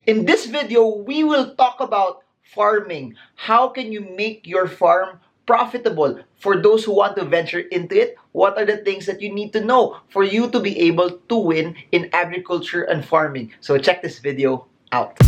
In this video, we will talk about farming. How can you make your farm profitable? For those who want to venture into it, what are the things that you need to know for you to be able to win in agriculture and farming? So check this video out.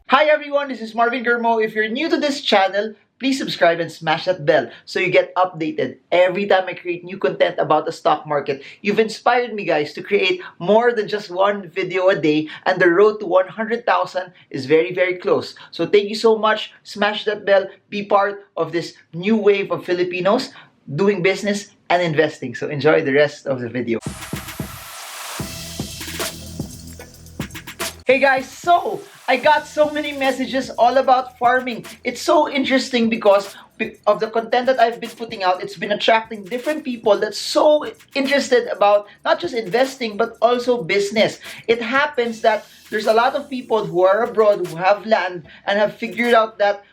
Hi everyone, this is Marvin Germo. If you're new to this channel, please subscribe and smash that bell so you get updated every time I create new content about the stock market. You've inspired me, guys, to create more than just one video a day, and the road to 100,000 is very, very close. So thank you so much. Smash that bell. Be part of this new wave of Filipinos doing business and investing. So enjoy the rest of the video. Hey guys, so I got so many messages all about farming. It's so interesting because of the content that I've been putting out. It's been attracting different people that's so interested about not just investing but also business. It happens that there's a lot of people who are abroad who have land and have figured out that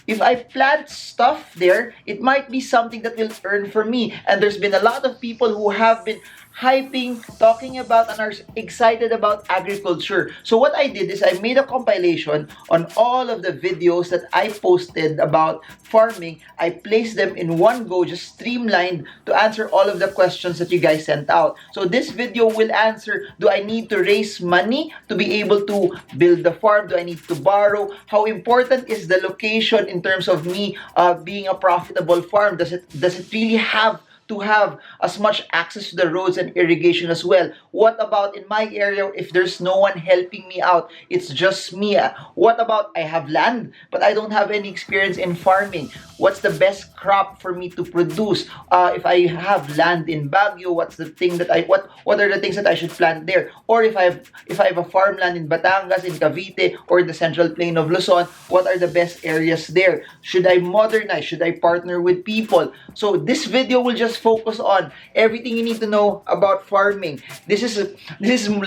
if I plant stuff there, it might be something that will earn for me. And there's been a lot of people who have been hyping, talking about, and are excited about agriculture. So what I did is I made a compilation on all of the videos that I posted about farming. I placed them in one go, just streamlined to answer all of the questions that you guys sent out. So this video will answer, do I need to raise money to be able to build the farm? Do I need to borrow? How important is the location in terms of me being a profitable farm? Does it really have to have as much access to the roads and irrigation as well? What about in my area if there's no one helping me out? It's just me. What about I have land but I don't have any experience in farming? What's the best crop for me to produce? If I have land in Baguio, what's the thing that what are the things that I should plant there? Or if I have a farmland in Batangas, in Cavite, or the Central Plain of Luzon, what are the best areas there? Should I modernize? Should I partner with people? So this video will just focus on everything you need to know about farming. This is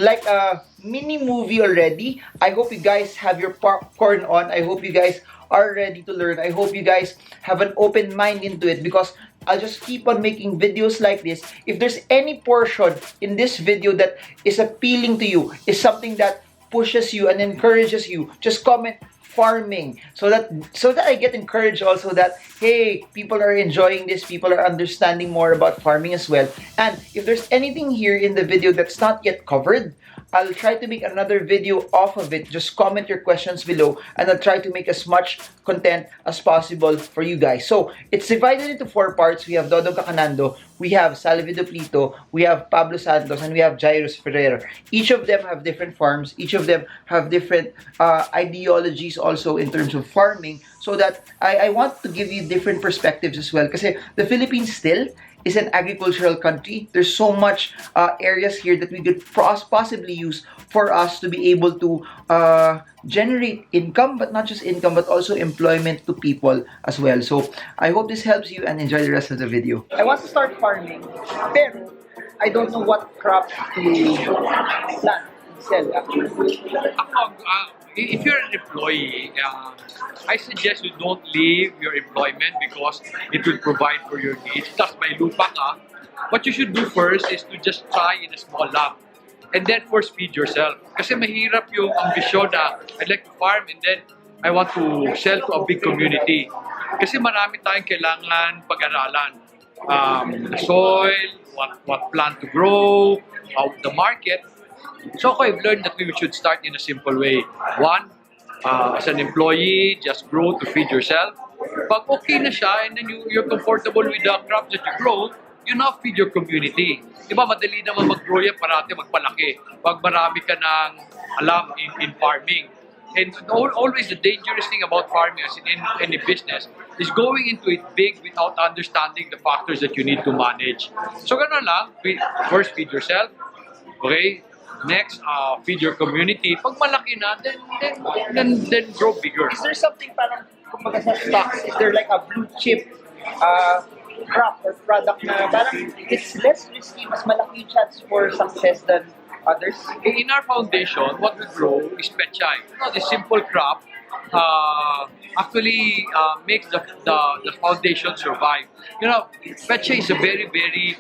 like a mini movie already. I hope you guys have your popcorn on. I hope you guys are ready to learn. I hope you guys have an open mind into it, because I'll just keep on making videos like this. If there's any portion in this video that is appealing to you, is something that pushes you and encourages you, just comment farming so that I get encouraged also that, hey, people are enjoying this, people are understanding more about farming as well. And if there's anything here in the video that's not yet covered, I'll try to make another video off of it. Just comment your questions below and I'll try to make as much content as possible for you guys. So it's divided into 4 parts. We have Dodo Cacanando, we have Salvi Duplito, we have Pablo Santos, and we have Jairus Ferrer. Each of them have different farms. Each of them have different ideologies also in terms of farming, so that I want to give you different perspectives as well. Because the Philippines still is an agricultural country. There's so much areas here that we could possibly use for us to be able to generate income, but not just income, but also employment to people as well. So I hope this helps you and enjoy the rest of the video. I want to start farming, pero I don't know what crop to plant and sell actually. If you're an employee, I suggest you don't leave your employment because it will provide for your needs. Plus, may lupa ka. What you should do first is to just try in a small lot and then force feed yourself. Kasi mahirap yung ambisyon na I'd like to farm and then I want to sell to a big community. Kasi marami tayong kailangan pag-aralan. The soil, what plant to grow, how the market. So I've learned that we should start in a simple way. One, as an employee, just grow to feed yourself. Pag okay na siya and then you're comfortable with the crops that you grow, you now feed your community. Diba, madali naman mag-grow yan, parati magpalaki. Pag marami ka ng alam in farming. And always the dangerous thing about farming as in any business is going into it big without understanding the factors that you need to manage. So gano'n lang, first feed yourself, okay? Next, feed your community. Pag malaki na, then grow bigger. Is there something parang, kumbaga sa stocks, is there like a blue chip crop or product na parang it's less risky, mas malaki yung chance for success than others? In our foundation, what we grow is pechay. The simple crop makes the foundation survive. You know, petcha is a very, very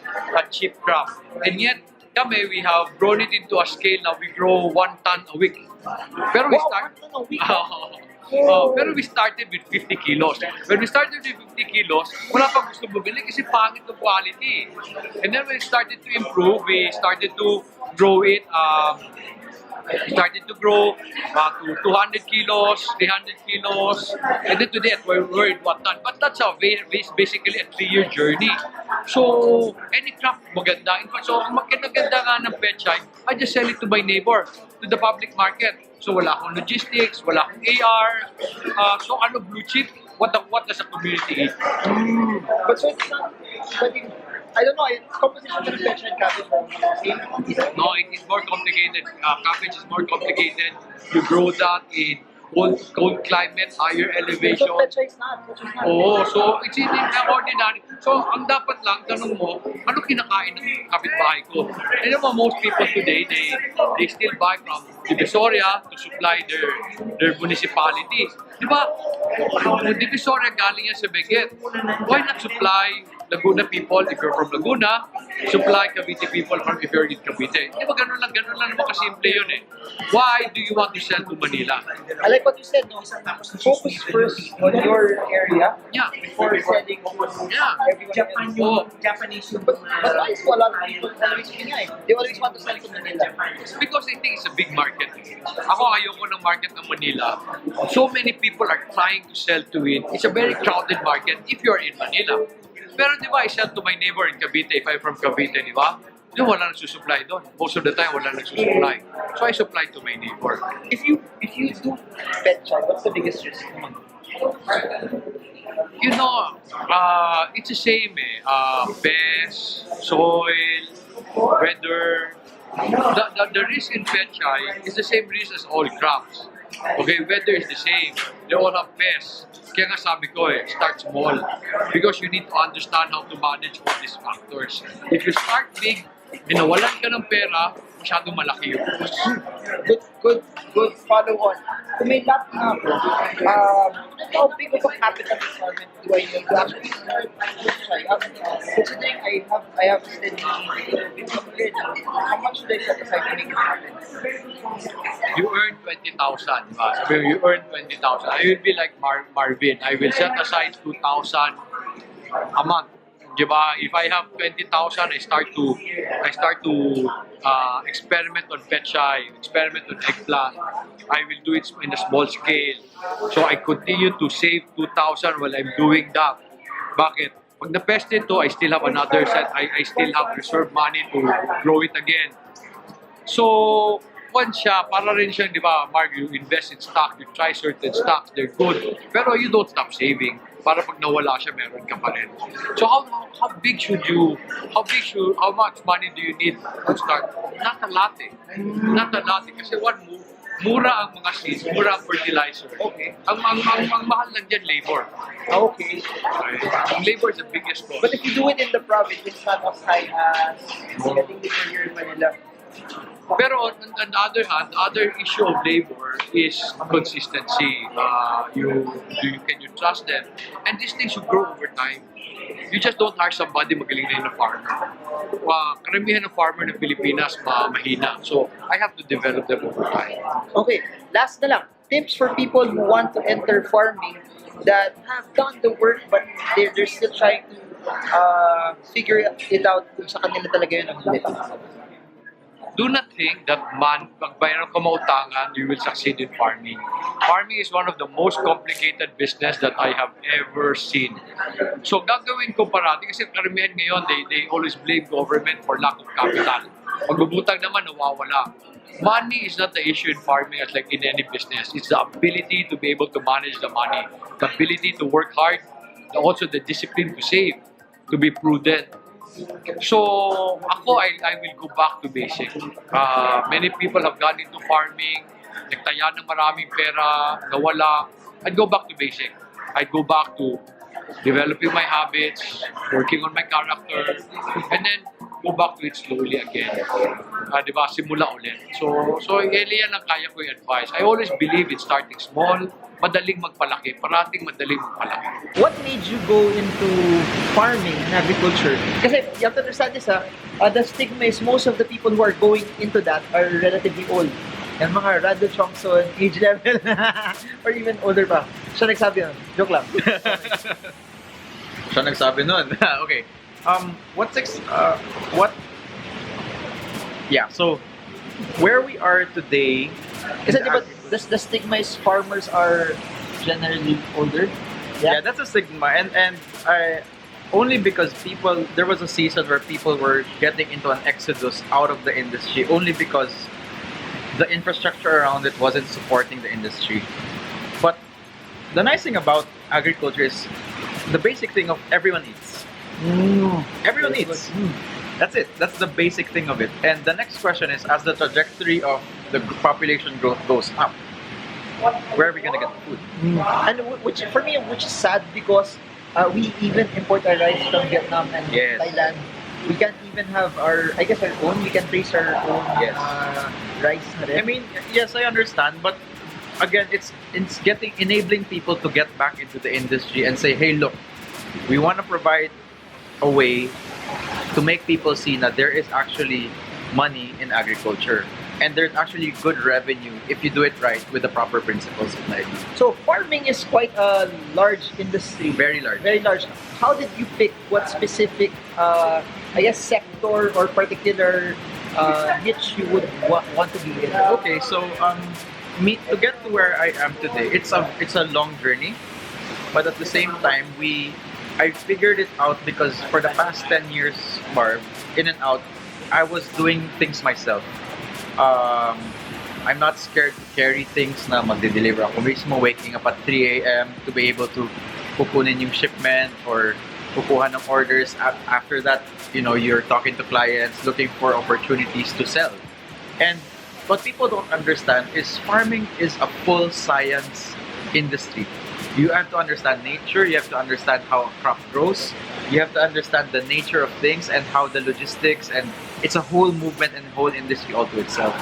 cheap craft. And yet, kami, we have grown it into a scale now we grow 1 ton a week. Pero we Wow, start, 1 ton a week. pero we started with 50 kilos. When we started with 50 kilos, wala pang gusto bumili kasi pangit ng quality. And then when we started to improve, we started to grow it. We started to grow to 200 kilos, 300 kilos, and then today we're at 1 ton. But that's basically a 3-year journey. So, any craft maganda. In fact, so ang maganda nga ng pechay, I just sell it to my neighbor, to the public market. So, wala akong logistics, wala akong AR. So, ano blue chip? What does the community eat? But so it's not, but I don't know, composition of the petcha and cabbage are same. No, it is more complicated. Cabbage is more complicated. You grow that in cold climate, higher elevation. So petcha is not. Oo, so it's hindi na ordinary. So, ang dapat lang, tanong mo, ano kinakain ng kapitbahay ko? Alam mo, most people today, they still buy from Divisoria to supply their municipality. Di ba? Divisoria galing yan sa Benguet. Why not supply Laguna people if you're from Laguna, supply Cavite people from if you're in Cavite. Di ba ganun lang naman kasimple yun eh. Why do you want to sell to Manila? I like what you said, no? Focus first on your area Yeah. before selling Yeah. everyone Japan else. yung Japanese yung But why is a lot of people always they always want to sell to Manila? Because I think it's a big market. Ako ayoko ng market ng Manila. So many people are trying to sell to it. It's a very crowded market if you're in Manila. Pero di ba, I sell to my neighbor in Cavite if I'm from Cavite, di ba? Di ba, wala nagsusupply doon. Most of the time, wala nagsusupply. So I supply to my neighbor. If you do petcha, what's the biggest risk? You know, it's the same eh. Pest, soil, weather. The risk in petchay is the same risk as all crops. Okay, weather is the same. They all have pests. Kaya nga sabi ko eh, start small. Because you need to understand how to manage all these factors. If you start big, nawalan ka ng pera, masyadong malaki yung cost. Good follow on. Kung may lot na ako, how big of a capital requirement do I need to actually start petchay? Considering I have a steady income already, how much should I set aside to make it happen? You earn 20,000, diba? Sabi mo, you earn 20,000. I will be like Marvin. I will set aside 2,000 a month. Diba? If I have 20,000, I start to experiment on petchay, experiment on eggplant. I will do it in a small scale. So I continue to save 2,000 while I'm doing that. Bakit? Pag na-peste to, I still have another set. I still have reserve money to grow it again. So, once siya, para rin siyang, di ba, Mark, you invest in stock, you try certain stocks, they're good. Pero you don't stop saving. Para pag nawala siya, meron ka pa rin. So how much money do you need to start? Not a lot eh. Not a lot eh. Kasi one move, mura ang mga seeds, mura ang fertilizer. Okay. Ang mahal lang dyan, labor. Okay. Ang labor is the biggest cost. But if you do it in the province, it's not as high as getting it here in Manila. Pero on the other hand, the other issue of labor is consistency. Can you trust them? And these things should grow over time. You just don't hire somebody magaling na yung farmer. Karamihan ng farmer ng Pilipinas mahina. So I have to develop them over time. Okay, last na lang. Tips for people who want to enter farming that have done the work but they're still trying to figure it out kung sa kanila talaga yun ang hindi. Do not think that pag mayroon ka mautangan, you will succeed in farming. Farming is one of the most complicated business that I have ever seen. So gagawin ko parati, kasi karamihan ngayon, they always blame government for lack of capital. Pag-ubutang naman, nawawala. Money is not the issue in farming as like in any business. It's the ability to be able to manage the money, the ability to work hard, also the discipline to save, to be prudent. So, ako, I will go back to basic. Many people have gone into farming, nagtaya ng maraming pera, nawala. I'd go back to basic. I'd go back to developing my habits, working on my character, and then go back to it slowly again. Di ba? Simula ulit. So yan ang kaya ko i-advise. I always believe in starting small, madaling magpalaki, parating madaling magpalaki. What made you go into farming and agriculture? Kasi you have to understand this, the stigma is most of the people who are going into that are relatively old. Yan mga Rado Chongson, age level, or even older pa. Siya nagsabi nun. Joke lang. Siya nagsabi nun. Okay. What? Yeah. So where we are today. Kasi di ba, the stigma is farmers are generally older? Yeah, that's a stigma, and I only because there was a season where people were getting into an exodus out of the industry only because the infrastructure around it wasn't supporting the industry. But the nice thing about agriculture is the basic thing of everyone eats. Everyone eats. That's it. That's the basic thing of it. And the next question is, as the trajectory of the population growth goes up, where are we gonna get the food? And which for me, which is sad because we even import our rice from Vietnam and Yes. Thailand. We can't even have our own. We can raise our own Yes. rice. Na rin. I mean, yes, I understand, but again, it's enabling people to get back into the industry and say, hey, look, we want to provide a way to make people see that there is actually money in agriculture, and there's actually good revenue if you do it right with the proper principles of life. So farming is quite a large industry. Very large. Very large. How did you pick what specific, sector or particular niche you would want to be in? Okay, so me to get to where I am today, it's a long journey, but at the same time, I figured it out because for the past 10 years, Marv, in and out, I was doing things myself. I'm not scared to carry things na magde-deliver ako mismo, waking up at 3 a.m. to be able to kukunin yung shipment or kukuha ng orders. After that, you're talking to clients, looking for opportunities to sell. And what people don't understand is farming is a full science industry. You have to understand nature, you have to understand how a crop grows, you have to understand the nature of things and how the logistics, and it's a whole movement and whole industry all to itself.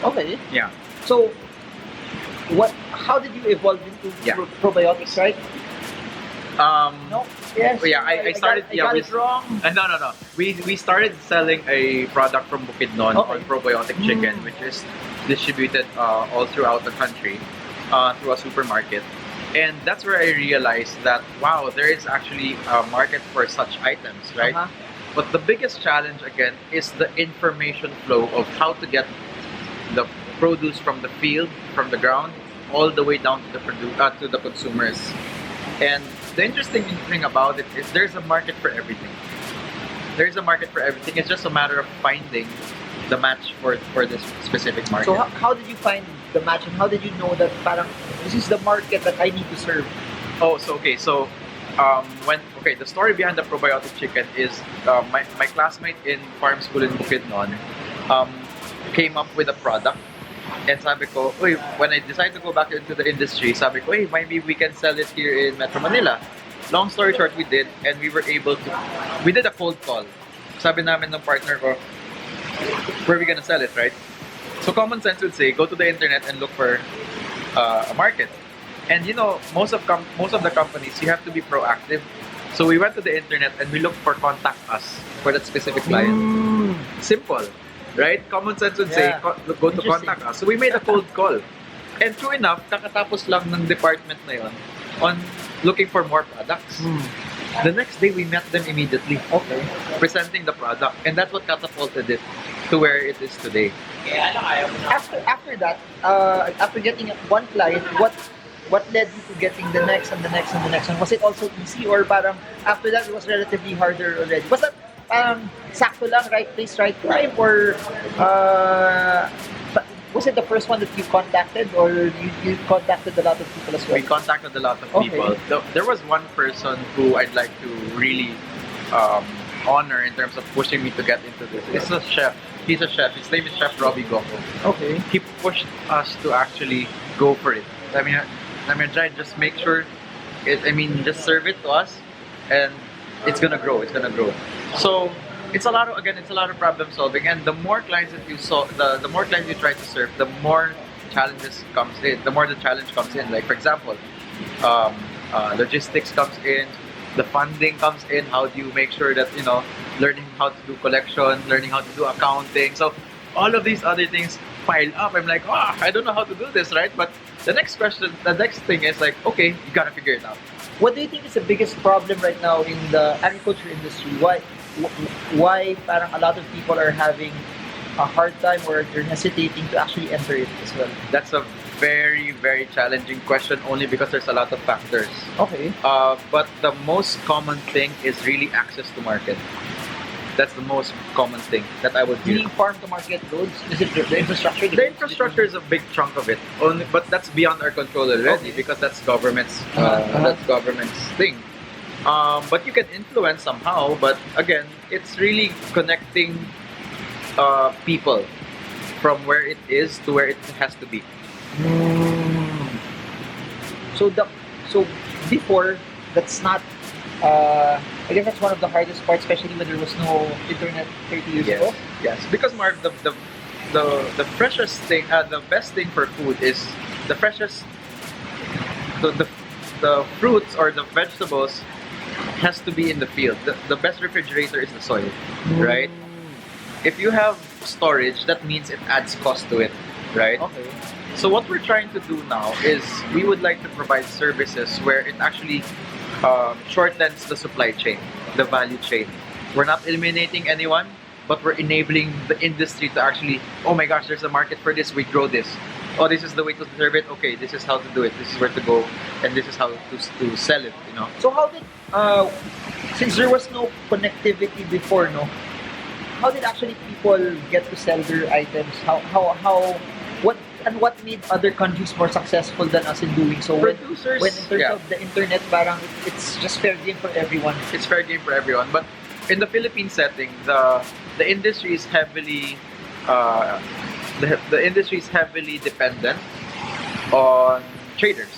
Okay. Yeah. So, how did you evolve into Yeah. probiotics, right? No? Yes. Yeah, I started. I got it wrong. No. We started selling a product from Bukidnon Okay. on probiotic chicken, which is distributed all throughout the country through a supermarket. And that's where I realized that, wow, there is actually a market for such items, right? Uh-huh. But the biggest challenge, again, is the information flow of how to get the produce from the field, from the ground, all the way down to the consumers. And the interesting thing about it is there's a market for everything. There's a market for everything. It's just a matter of finding the match for this specific market. So how did you find the match, and how did you know that parang this is the market that I need to serve? The story behind the probiotic chicken is my classmate in farm school in Bukidnon came up with a product, and sabi ko, when I decided to go back into the industry, sabi ko, maybe we can sell it here in Metro Manila. Long story short, we did, and we did a cold call. Sabi namin ng partner ko, where are we gonna sell it, right? So common sense would say, go to the internet and look for a market. And most of the companies, you have to be proactive. So we went to the internet and we looked for contact us for that specific client. Simple, right? Common sense would say, Yeah. go to contact us. So we made a cold call. And true enough, kakatapos lang ng department na yon on looking for more products. The next day, we met them immediately. Okay. Presenting the product. And that's what catapulted it to where it is today. After that, after getting one client, what led you to getting the next and the next and the next one? Was it also easy, or parang after that it was relatively harder already? Was that sakto lang, right place, right time, or was it the first one that you contacted, or you contacted a lot of people as well? We contacted a lot of Okay. people. There was one person who I'd like to really honor in terms of pushing me to get into this. It's a chef. He's a chef. His name is Chef Robbie Goko. Okay. He pushed us to actually go for it. I mean, Jai, just make sure just serve it to us, and it's gonna grow. It's gonna grow. So it's a lot of it's a lot of problem solving, and the more clients that you solve, the more clients you try to serve, the more challenges comes in. The more the challenge comes in. Like for example, um, logistics comes in, the funding comes in. How do you make sure that learning how to do collection, learning how to do accounting? So all of these other things pile up. I'm like, I don't know how to do this, right? But the next thing is like, okay, you gotta figure it out. What do you think is the biggest problem right now in the agriculture industry? Why parang a lot of people are having a hard time or they're hesitating to actually enter it as well? That's a very, very challenging question only because there's a lot of factors. Okay. But the most common thing is really access to market. That's the most common thing that I would hear. Being farm to market roads, is it the infrastructure? The infrastructure is a big chunk of it, only, but that's beyond our control already because that's government's thing. But you can influence somehow. But again, it's really connecting people from where it is to where it has to be. So before, that's not. I guess that's one of the hardest parts, especially when there was no internet 30 years ago. Yes, because Mark, the freshest thing, the best thing for food is the freshest. The fruits or the vegetables has to be in the field. The best refrigerator is the soil, right? If you have storage, that means it adds cost to it, right? Okay. So what we're trying to do now is we would like to provide services where it actually shortens the supply chain, the value chain. We're not eliminating anyone, but we're enabling the industry to actually, oh my gosh, there's a market for this, we grow this. Oh, this is the way to serve it. Okay, this is how to do it. This is where to go, and this is how to sell it. So how did since there was no connectivity before, no? How did actually people get to sell their items? What made other countries more successful than us in doing so? Producers, when in terms of the internet, parang it's just fair game for everyone. It's fair game for everyone. But in the Philippine setting, the industry is heavily the industry is heavily dependent on traders.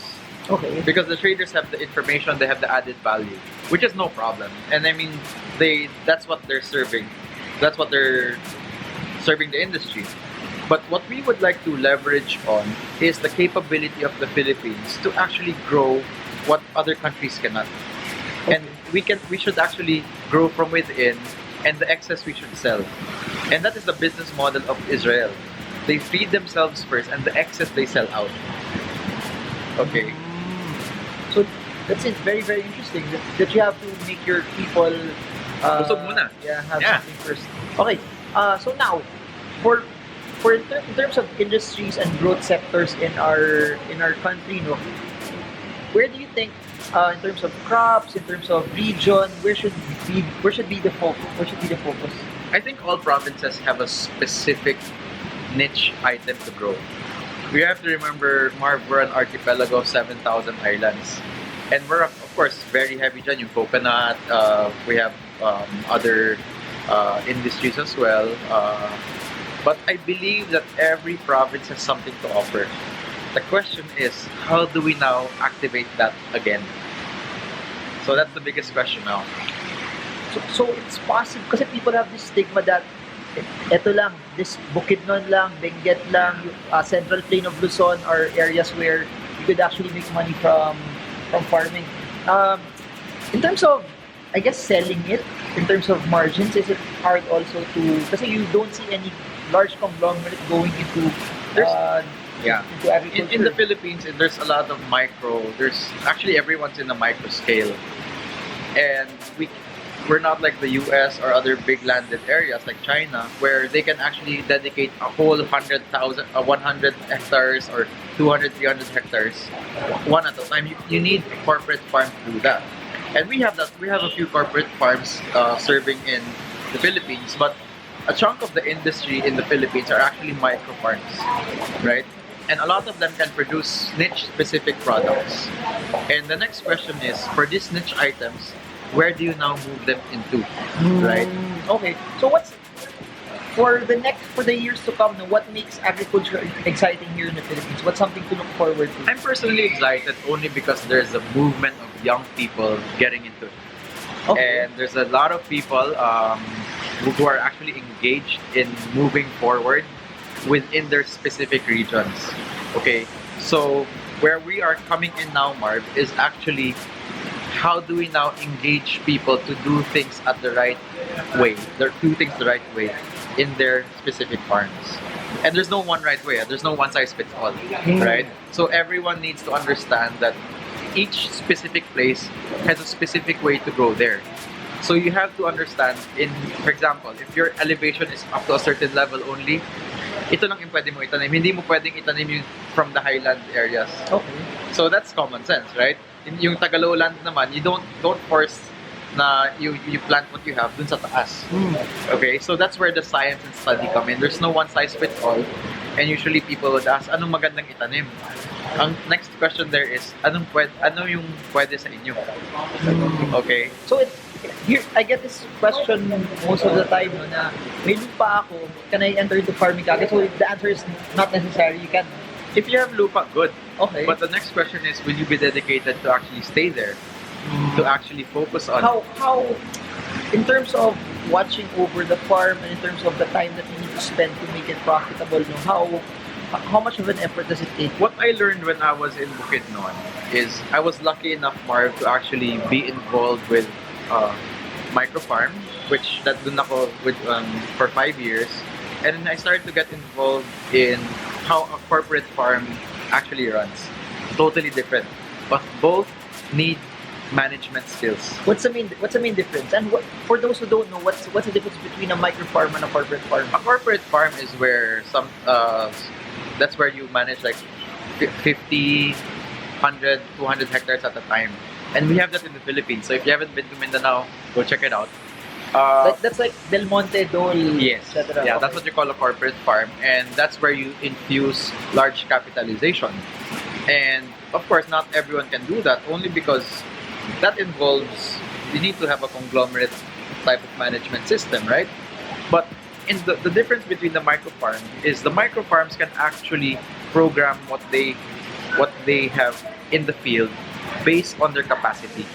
Okay. Because the traders have the information, they have the added value, which is no problem. And I mean, that's what they're serving. That's what they're serving the industry. But what we would like to leverage on is the capability of the Philippines to actually grow what other countries cannot. Okay. And we should actually grow from within, and the excess we should sell. And that is the business model of Israel. They feed themselves first, and the excess they sell out. Okay. So that's it. Very, very interesting that you have to make your people Busog muna. have Yeah. something first. Okay. So now, for in terms of industries and growth sectors in our country, no, where do you think, in terms of crops, in terms of region, where should be the focus? Where should be the focus? I think all provinces have a specific niche item to grow. We have to remember, Marv, we're an archipelago of 7,000 islands. And we're, of course, very heavy dyan, yung coconut. We have other industries as well. But I believe that every province has something to offer. The question is, how do we now activate that again? So that's the biggest question now. So it's possible kasi people have this stigma that eto lang, this Bukidnon lang, Benguet lang, Central Plain of Luzon are areas where you could actually make money from farming. In terms of, I guess, selling it, in terms of margins, is it hard also to, kasi you don't see any large conglomerate going into into agriculture. In the Philippines, there's a lot of micro. There's actually everyone's in the micro scale, and we're not like the US or other big landed areas like China, where they can actually dedicate a whole 100 hectares or 200, 300 hectares one at a time. You need a corporate farm to do that, and we have that. We have a few corporate farms serving in the Philippines, but a chunk of the industry in the Philippines are actually micro farms, right? And a lot of them can produce niche-specific products. And the next question is, for these niche items, where do you now move them into, right? Okay. So what's for the years to come? Now, what makes agriculture exciting here in the Philippines? What's something to look forward to? I'm personally excited only because there's a movement of young people getting into it. Okay. And there's a lot of people who are actually engaged in moving forward within their specific regions. Okay, so where we are coming in now, Marv, is actually how do we now engage people to do things at the right way, do things the right way in their specific farms. And there's no one right way, there's no one size fits all, right? So everyone needs to understand that each specific place has a specific way to grow there. So you have to understand, for example, if your elevation is up to a certain level only, ito lang yung pwede mo itanim. Hindi mo pwedeng itanim yung from the highland areas. Okay. So that's common sense, right? Yung Tagalowland naman, you don't force na you plant what you have dun sa taas. Okay, so that's where the science and study come in. There's no one size fits all, and usually people would ask, anong magandang itanim? Ang next question there is, ano yung pwede sa inyo? Okay. So here, I get this question most of the time, no, na may lupa ako, can I enter into farming kagad? So the answer is not necessary. You can. If you have lupa, good. Okay. But the next question is, will you be dedicated to actually stay there? To actually focus on how in terms of watching over the farm and in terms of the time that you need to spend to make it profitable, no, how much of an effort does it take? What I learned when I was in Bukidnon is I was lucky enough, Marv, to actually be involved with microfarm, which that dun ako with for 5 years, and then I started to get involved in how a corporate farm actually runs. Totally different, but both need management skills. What's the main difference? And for those who don't know, what's the difference between a micro farm and a corporate farm? A corporate farm is where that's where you manage like 50, 100, 200 hectares at a time. And we have that in the Philippines. So if you haven't been to Mindanao, go check it out. That's like Del Monte, Dole, Yes. etc. Yeah, Okay. that's what you call a corporate farm. And that's where you infuse large capitalization. And of course, not everyone can do that, only because that involves, you need to have a conglomerate type of management system, right? But in the difference between the micro farm is the micro farms can actually program what they have in the field based on their capacity.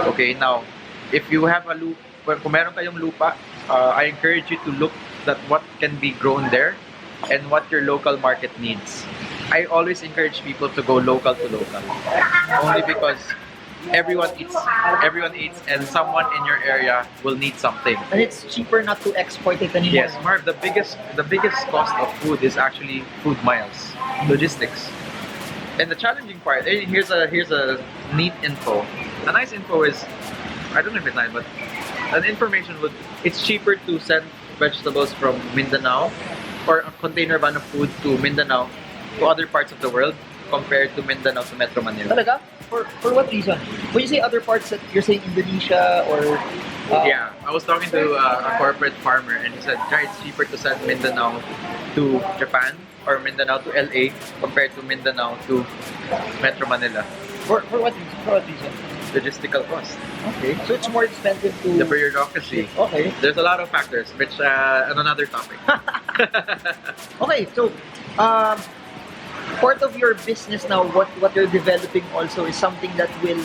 Okay, now if you have a loop, kung meron kayong lupa, I encourage you to look at what can be grown there and what your local market needs. I always encourage people to go local to local, only because everyone eats, and someone in your area will need something. And it's cheaper not to export it anymore. Yes, Marv, the biggest cost of food is actually food miles, logistics. And the challenging part, here's a neat info. A nice info is, I don't know if it's nice, but an information it's cheaper to send vegetables from Mindanao or a container van of food to Mindanao to other parts of the world compared to Mindanao to Metro Manila. Talaga? For what reason? When you say other parts, that you're saying Indonesia or Yeah, I was talking to a corporate farmer and he said, "Jai, it's cheaper to send Mindanao to Japan or Mindanao to LA compared to Mindanao to Metro Manila." for what reason? For what reason? Logistical cost, Okay, so it's more expensive to. the bureaucracy. Okay. There's a lot of factors, which on another topic. Okay, so part of your business now, what you're developing also is something that will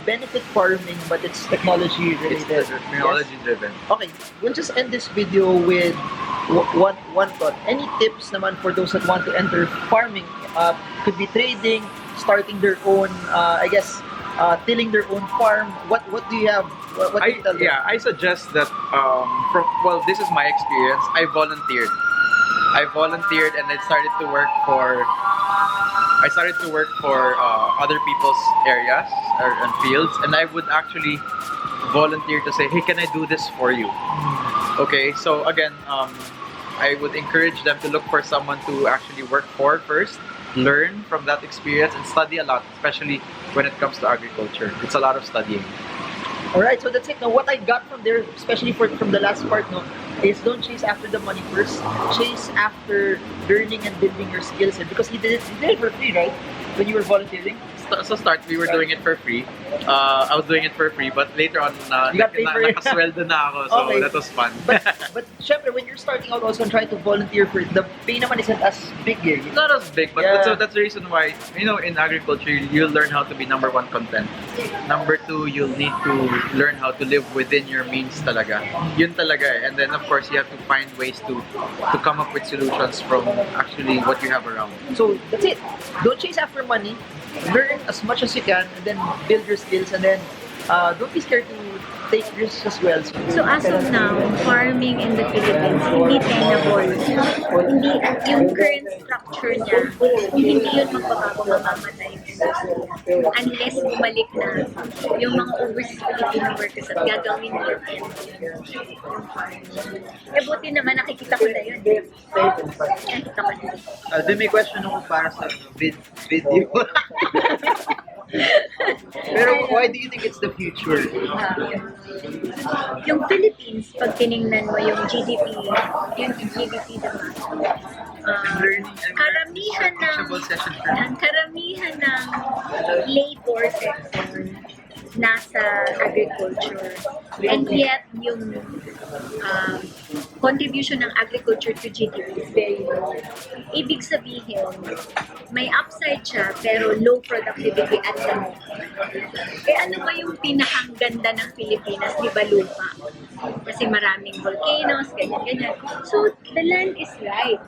benefit farming, but it's technology It's related. technology driven. Okay, we'll just end this video with one thought. Any tips naman for those that want to enter farming? Could be trading, starting their own, tilling their own farm. What do you have? What do you tell them? I suggest that this is my experience. I volunteered and I started to work for other people's areas and fields, and I would actually volunteer to say, hey, can I do this for you? Okay, so again, I would encourage them to look for someone to actually work for first, learn from that experience, and study a lot, especially when it comes to agriculture. It's a lot of studying. Alright, so that's it. Now, what I got from there, especially from the last part, no, is don't chase after the money first. Chase after learning and building your skill set, because he did it for free, right? When you were volunteering. so start, we were doing it for free. I was doing it for free, but later on, You got paid for it? nakasweldo na ako, so Okay. that was fun. But syempre, when you're starting out also and trying to volunteer for it, the pay naman isn't as big eh. Not as big, but Yeah. that's the reason why, in agriculture, you'll learn how to be number one content. Number two, you'll need to learn how to live within your means talaga. Yun talaga eh. And then, of course, you have to find ways to come up with solutions from actually what you have around. So that's it. Don't chase after money. Learn as much as you can, and then build your skills, and then don't be scared to take risks as well. So as of now, farming in the Philippines, hindi tenable. Hindi, yung current structure niya, hindi yun magbabago, mamamatay. Unless bumalik na yung mga overseas Filipino workers at gagawin nila yung farming. Eh buti naman nakikita ko na yun. Nakikita ko na yun. Then may question ako para sa video. Pero why do you think it's the future? Yung Philippines, pag tiningnan mo yung GDP naman, karamihan ng labor sector nasa agriculture. And yet, yung contribution ng agriculture to GDP is very low. Ibig sabihin, may upside siya, pero low productivity at the moment. Eh ano ba yung pinakang-ganda ng Pilipinas? Di ba lupa? Kasi maraming volcanoes, ganyan-ganyan. So, the land is right.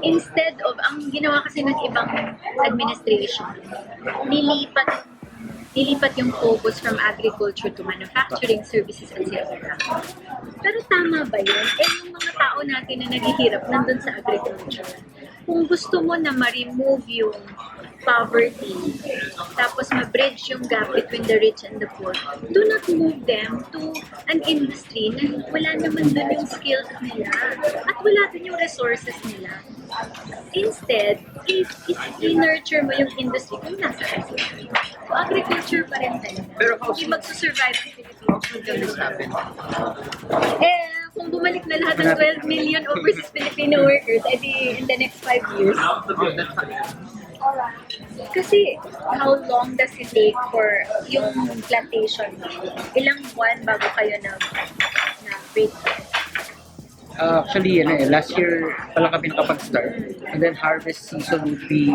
Instead of, ang ginawa kasi ng ibang administration, nilipat yung focus from agriculture to manufacturing, services, etc. Pero tama ba yun? Eh, yung mga tao natin na naghihirap nandun sa agriculture, kung gusto mo na ma-remove yung poverty, tapos ma-bridge yung gap between the rich and the poor, do not move them to an industry na wala naman dun yung skills nila at wala dun yung resources nila. Instead, i-nurture mo yung industry kung nasa kasi. So, agriculture pa rin talaga. Pero hindi magsusurvive ang Philippines. can this happen? Eh, kung bumalik na lahat ng 12 million overseas Filipino workers, edi in the next 5 years. Kasi, how long does it take for yung plantation? Ilang buwan bago kayo na-break? Actually, last year pala kami nakapag-start. And then harvest season would be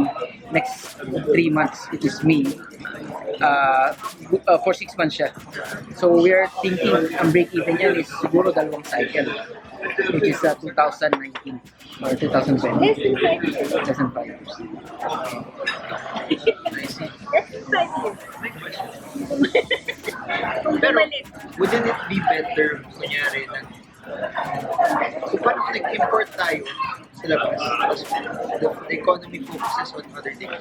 next 3 months, which is May. For 6 months siya. So we are thinking, ang break-even yan is siguro 2 cycle, which is 2019 or 2020. Less than 5 years. Less than 5 years. Less than 5 years. Kung Pero, bumalik. wouldn't it be better, kunyari, na kung paano kung nag-import tayo sa labas, tapos the economy focuses on other things.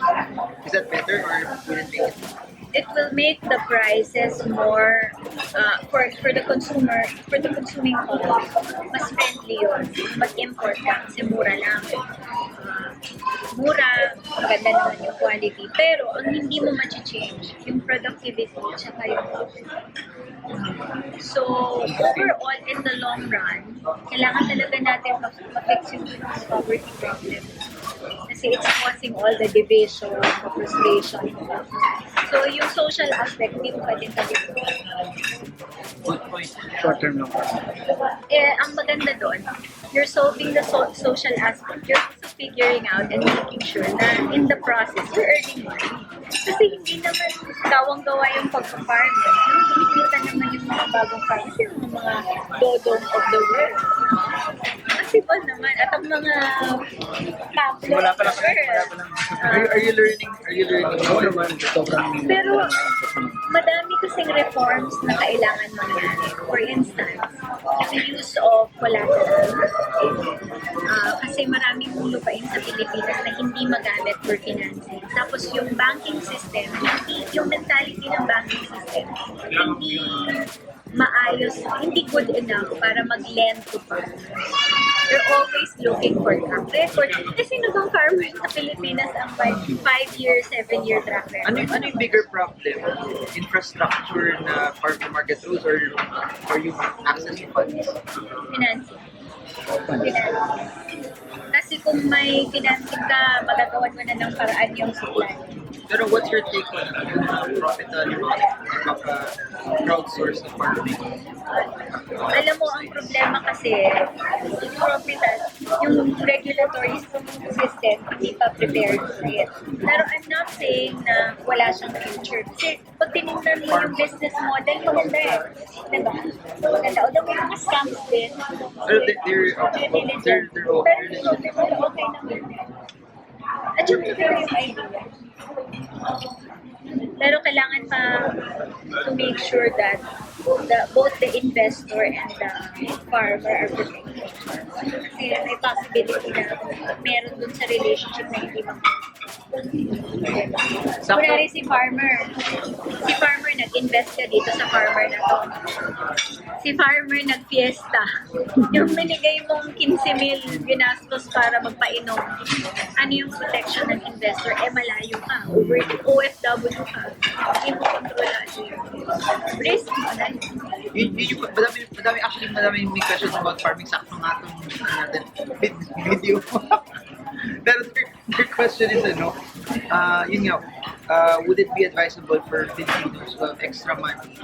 Is that better or wouldn't make it? It will make the prices more for the consumer, for the consuming public, mas friendly yun. Mag-import ka kasi mura lang. Mura, maganda naman yung quality. Pero ang hindi mo ma-change, yung productivity, tsaka yung so, overall, in the long run, kailangan talaga natin ma-fix yung poverty problem. Kasi it's causing all the division, the frustration. So, yung social aspect, hindi mo pwedeng tabihin. Good point. Short term lang. Eh, ang maganda doon, you're solving the social aspect. You're also figuring out and making sure na in the process, you're earning money. Kasi hindi naman gawang-gawa yung pag-farm. Kumikita naman yung mga bagong farmers, yung mga dodong of the world. Possible naman. At ang mga pamphlet. Wala pa lang. Are you learning? Oo naman, sobrang Pero madami kasing reforms na kailangan mangyari. For instance, the use of collateral. Kasi maraming lupain sa Pilipinas na hindi magamit for financing. Tapos yung banking system, yung mentality ng banking system, hindi maayos, hindi good enough para mag-lend to farmers. They're always looking for track record. Kasi sino bang farmer sa Pilipinas ang may 5-year, 7-year track record? Ano yung bigger problem? Infrastructure na farm-to-market rules or yung access to funds? Financing. Kasi kung may financing ka, magagawan mo na ng paraan yung supply. Pero what's your take on profit crowdsource na farming? Alam mo, ang problema kasi, yung propital, yung regulatory system, hindi pa prepared for it. Pero I'm not saying na wala siyang future. Kasi pag tinignan mo yung business model, maganda eh. Diba? Maganda. Although may mga scams din. Pero they're Diligent. Pero yung propital, okay naman. At yung clear yung idea. Pero kailangan pa to make sure that both the investor and the farmer are protected. Kasi may possibility na meron dun sa relationship na hindi kunwari si farmer nag-invest ka dito sa farmer na to. Si farmer nag-fiesta. Yung binigay mong 15,000 ginastos para magpainom. Ano yung protection ng investor? Malayo ka. Over OFW ka. Hindi mo kontrolado yun. Risk mo na Madami may questions about farming. Sakto nga itong natin video. Pero their question is, yun nga, would it be advisable for Filipinos who have extra money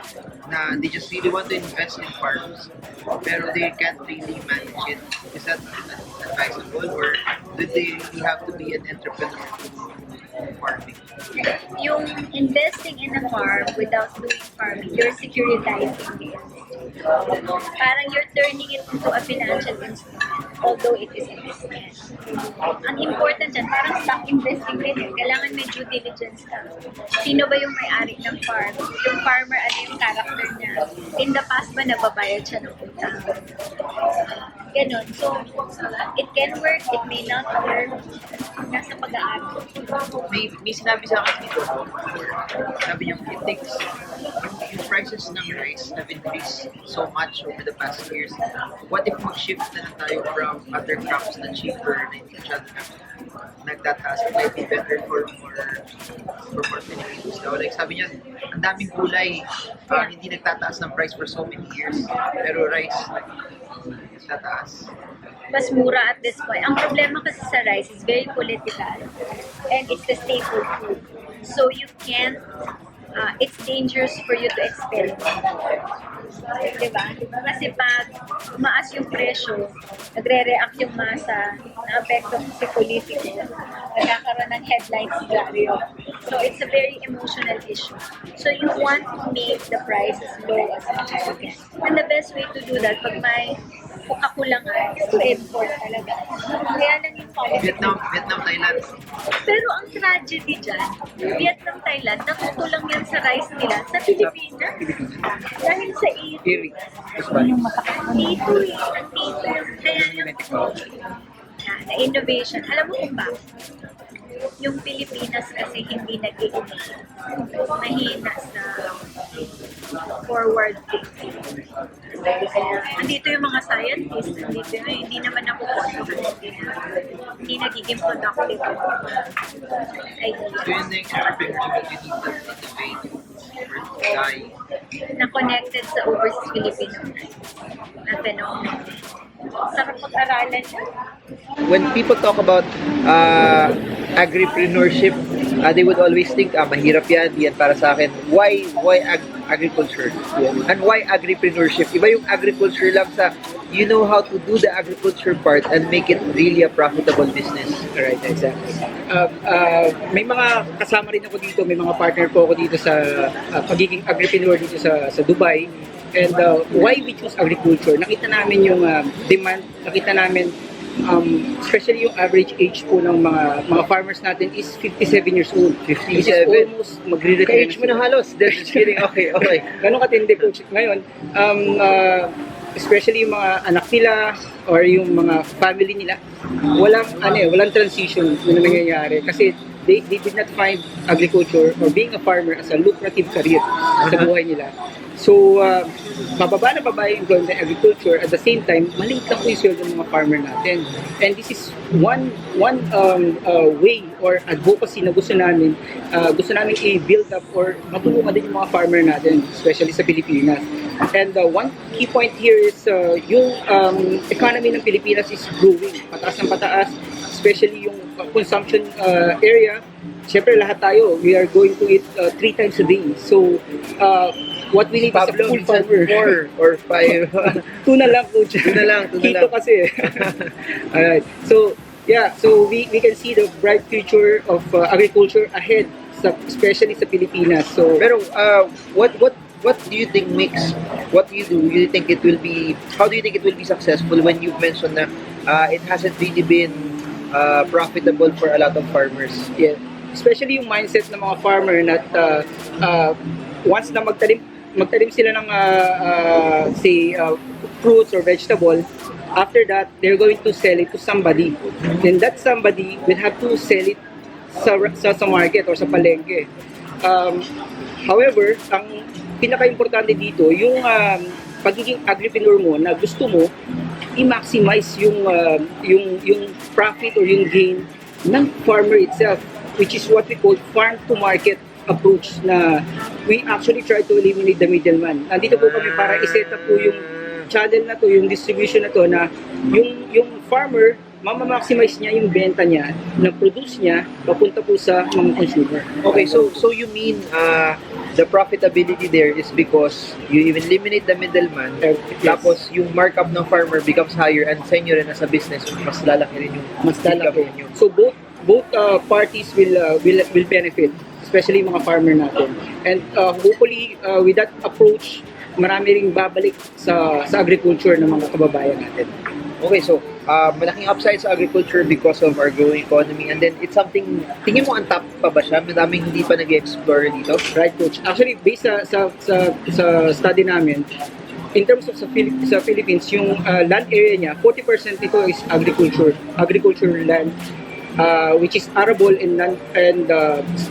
na they just really want to invest in farms pero they can't really manage it? Is that advisable or do they really have to be an entrepreneur in farming? yung investing in a farm without doing farming, you're securitizing it. Parang you're turning it into a financial instrument, although it is investment. Ang important dyan, parang stock investing din eh. Kailangan may due diligence ka. Sino ba yung may-ari ng farm? Yung farmer, ano yung character niya? In the past ba nababayad siya ng utang? Ganon. So, it can work, it may not work. Nasa pag-aaral. May sinabi sa akin dito, sabi niyo, it takes yung prices ng rice have increased so much over the past years. What if mag-shift na lang tayo from other crops na cheaper na hindi masyado nagtataas? It might be better for more Filipinos. So, like sabi niya, ang daming gulay, hindi nagtataas ng price for so many years. Pero rice, nagtataas. Mas mura at this point. Ang problema kasi sa rice is very political and it's the staple food. So you can't, it's dangerous for you to experiment. Diba? Kasi pag umaas yung presyo, nagre-react yung masa, na-apekto si politiko, nagkakaroon ng headlines scenario. So it's a very emotional issue. So you want to make the price as low as much as you can. And the best way to do that, pag may kakulangan, is to import talaga. Kaya lang yung policy. Vietnam, Thailand. Pero ang tragedy dyan, Vietnam, Thailand, natutulang yan sa rice nila sa Pilipinas. Dahil sa ito. Ito eh. Ang ito. Kaya na innovation. Alam mo kung bakit? Yung Pilipinas kasi hindi nag-innovate. Mahina sa forward thinking. Andito yung mga scientists, hindi naman ako hindi nagiging productive. So yun na yung entrepreneurship that you need to innovate or die. Na connected sa overseas Filipino na phenomenon. Sarap pag-aralan niya. When people talk about agripreneurship, they would always think, mahirap yan, yan para sa akin. Why agriculture? And why agripreneurship? Iba yung agriculture lang sa you know how to do the agriculture part and make it really a profitable business. Right, exactly. May mga kasama rin ako dito, may mga partner po ako dito sa pagiging agripreneur dito sa Dubai. And why we choose agriculture? Nakita namin yung demand, nakita namin especially yung average age po ng mga farmers natin is 57 years old. 57? Almost magre-retire. Ka-age mo na halos. Just kidding. Okay. Ganun katindi po ngayon. Especially yung mga anak nila or yung mga family nila, walang transition na nangyayari kasi they did not find agriculture or being a farmer as a lucrative career sa buhay nila. So, bababa na baba yung employment ng agriculture. At the same time, maliit lang po yung sweldo ng mga farmer natin. And this is one way or advocacy na gusto namin i-build up or matulungan din yung mga farmer natin, especially sa Pilipinas. And one key point here is yung economy ng Pilipinas is growing, pataas ng pataas, especially yung consumption area, syempre lahat tayo, we are going to eat 3 times a day. So, what we need is a Pablo, full minsan farmer. 4 or 5. Tuna lang, coach. Tuna lang, tuna Keto lang. kasi. Alright. So, yeah, so we can see the bright future of agriculture ahead, especially sa Pilipinas. So, Pero what do you think makes what you do? You think it will be? How do you think it will be successful when you've mentioned that it hasn't really been profitable for a lot of farmers? yeah, especially yung mindset ng mga farmer na once na magtanim sila ng say fruits or vegetable, after that they're going to sell it to somebody. Then that somebody will have to sell it sa market or sa palengke. However, ang pinaka-importante dito, yung pagiging agripreneur mo na gusto mo i-maximize yung profit or yung gain ng farmer itself, which is what we call farm to market approach, na we actually try to eliminate the middleman. Nandito po kami para i-set up po yung channel na to, yung distribution na to, na yung farmer mama-maximize niya yung benta niya, na produce niya, papunta po sa mga consumer. Okay, so you mean the profitability there is because you even eliminate the middleman, Yes. tapos yung markup ng farmer becomes higher, and sa inyo rin as a business, mas lalaki rin yung Mas lalaki. income ninyo. So both parties will benefit, especially mga farmer natin. And hopefully with that approach, marami ring babalik sa agriculture ng mga kababayan natin. Okay, so malaking upside sa agriculture because of our growing economy, and then it's something, tingin mo ang top pa ba siya? Madaming hindi pa nag-explore dito. Right, coach? Actually, based sa study namin, in terms of sa Philippines, yung land area niya, 40% ito is agricultural land, which is arable and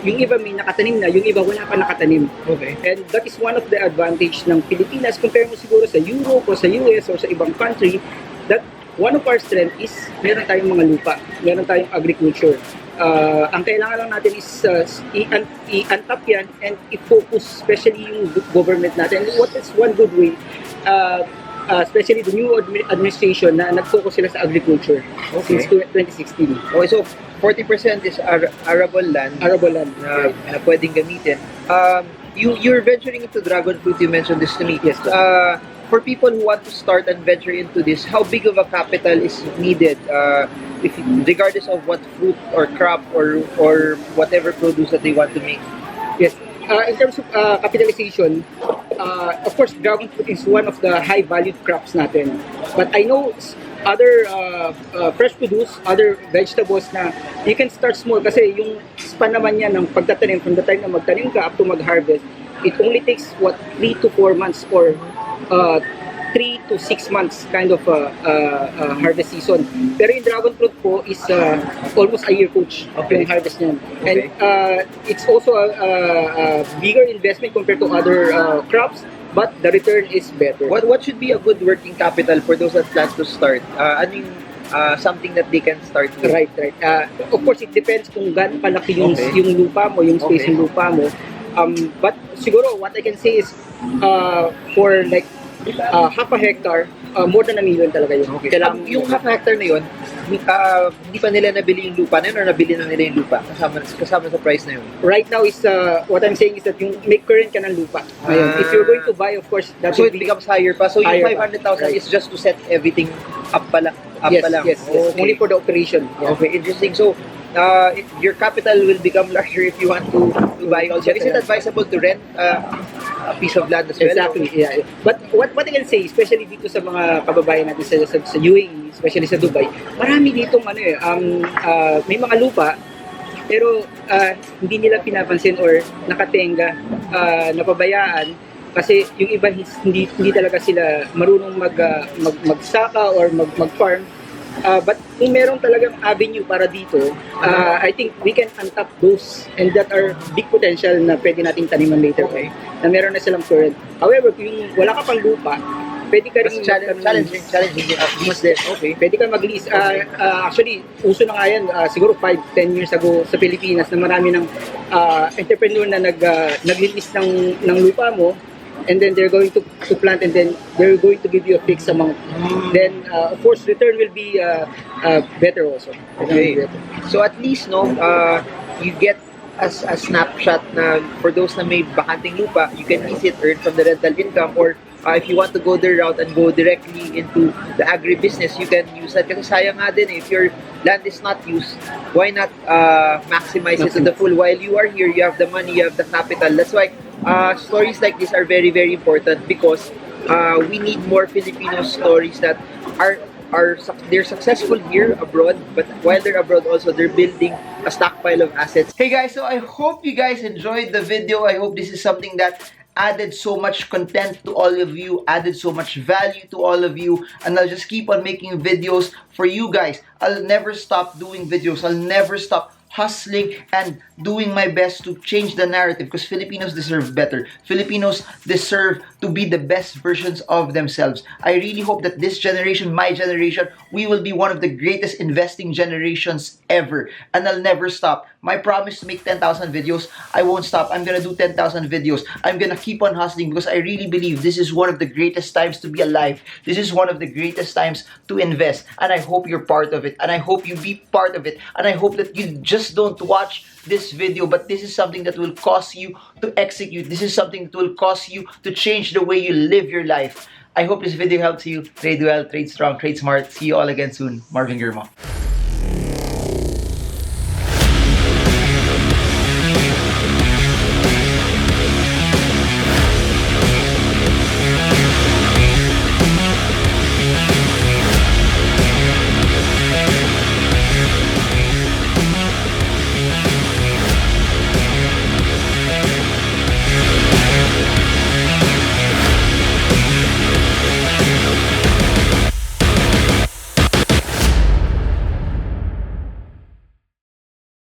yung iba may nakatanim na, yung iba wala pa nakatanim. Okay. And that is one of the advantage ng Pilipinas compare mo siguro sa Europe o sa US or sa ibang country, that one of our strength is meron tayong mga lupa, meron tayong agriculture. Ang kailangan lang natin is i-untap yan and i-focus, especially yung government natin. And what is one good way, especially the new administration na nag-focus sila sa agriculture since 2016. Okay, so 40% is arable land Arable land. na pwedeng gamitin. You're venturing into dragon fruit, you mentioned this to me. Yes, for people who want to start and venture into this, how big of a capital is needed, regardless of what fruit or crop or whatever produce that they want to make? Yes. In terms of capitalization, of course, dragon fruit is one of the high-valued crops natin. But I know other fresh produce, other vegetables na you can start small kasi yung span naman niya ng pagtatanim, from the time na magtanim ka up to mag-harvest, it only takes 3 to 4 months or 3 to 6 months kind of harvest season. Pero yung dragon fruit po is almost a year, coach, Okay. yung harvest niyan. And Okay. it's also a bigger investment compared to other crops, but the return is better. What should be a good working capital for those that plan to start? Ano yung something that they can start with? Right. Of course, it depends kung gaano kalaki yung Okay. yung lupa mo, yung space Okay. ng lupa mo. But siguro what I can say is for like half a hectare, more than $1 million talaga yun. Okay. Kailangan Yung half hectare na yun, hindi pa nila nabili yung lupa na yun, or nabili na nila yung lupa kasama sa price na yun? right now is what I'm saying is that yung may current ka ng lupa. Ngayon, if you're going to buy, of course, that So will it be becomes higher pa. So yung Higher pa. 500,000 Right. is just to set everything up pa lang. yes. Okay. Only for the operation. Yeah. Okay, interesting. So, your capital will become larger if you want to buy also. Is it advisable to rent a piece of land as well? Exactly, yeah. But what I can say, especially dito sa mga kababayan natin sa UAE, especially sa Dubai, marami ditong may mga lupa, pero hindi nila pinapansin or nakatenga, napabayaan, kasi yung iba hindi talaga sila marunong magsaka or mag-farm. But kung meron talagang avenue para dito, I think we can untap those, and that are big potential na pwede nating taniman later. Okay. Na meron na silang current. However, kung yung wala ka pang lupa, pwede ka rin Challenging at least there. Okay. Pwede ka mag-lease. Actually, uso na nga yan, siguro 5-10 years ago sa Pilipinas, na marami ng entrepreneur na nag-lease ng lupa mo, and then they're going to plant, and then they're going to give you a fixed amount. Then of course return will be better also. Okay. So at least no, you get as a snapshot na for those na may bakanting lupa, you can easily earn from the rental income, or if you want to go their route and go directly into the agribusiness, you can use that. Kasi sayang nga din if your land is not used, why not maximize it to the full? While you are here, you have the money, you have the capital. That's why stories like this are very, very important, because we need more Filipino stories that they're successful here abroad, but while they're abroad also they're building a stockpile of assets. Hey guys, so I hope you guys enjoyed the video. I hope this is something that added so much content to all of you, added so much value to all of you, and I'll just keep on making videos for you guys. I'll never stop doing videos. I'll never stop hustling and doing my best to change the narrative, because Filipinos deserve better. Filipinos deserve to be the best versions of themselves. I really hope that this generation, my generation, we will be one of the greatest investing generations ever. And I'll never stop. My promise to make 10,000 videos, I won't stop. I'm gonna do 10,000 videos. I'm gonna keep on hustling, because I really believe this is one of the greatest times to be alive. This is one of the greatest times to invest. And I hope you're part of it. And I hope you be part of it. And I hope that you just don't watch this video, but this is something that will cause you to execute. This is something that will cause you to change the way you live your life. I hope this video helps you. Trade well, trade strong, trade smart. See you all again soon. Marvin Girma.